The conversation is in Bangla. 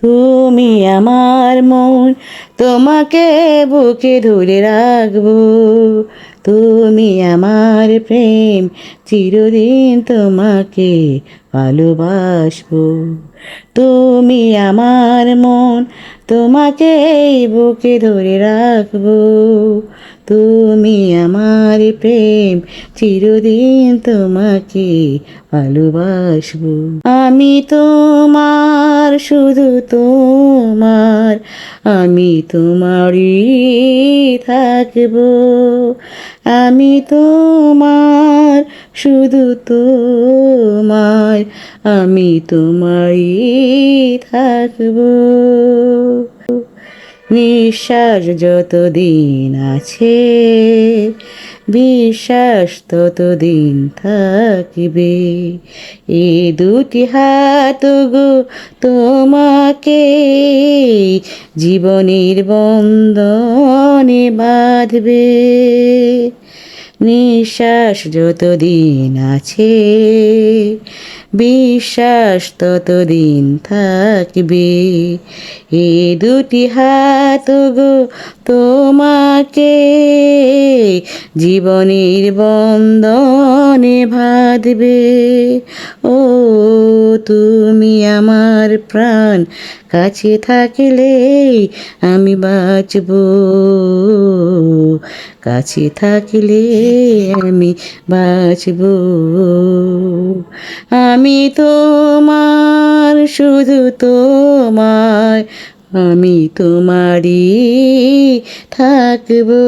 তুমি আমার মন, তোমাকে বুকে ধরে রাখবো। তুমি আমার প্রেম, চিরদিন তোমাকে ভালোবাসবো। তুমি আমার মন, তোমাকে বুকে ধরে রাখবো। তুমি আমার প্রেম, চিরদিন তোমাকে ভালোবাসবো। আমি তোমার, শুধু তোমার, আমি তোমারই থাকবো। আমি তোমার, শুধু তোমার, আমি তোমারই থাকবো। নিঃশ্বাস যতদিন আছে, বিশ্বাস ততদিন থাকিবে। এ দুটি হাত গো তোমাকে জীবনের বন্ধনে বাঁধবে। নিঃশ্বাস যতদিন আছে, বিশ্বাস ততদিন থাকবে। এ দুটি হাত গো তোমাকে জীবনের বন্ধনে বাঁধবে। ও তুমি আমার প্রাণ, কাছে থাকলে আমি বাঁচব। কাছে থাকলে আমি বাঁচব। আমি তোমার, শুধু তোমার, আমি তোমারই থাকবো।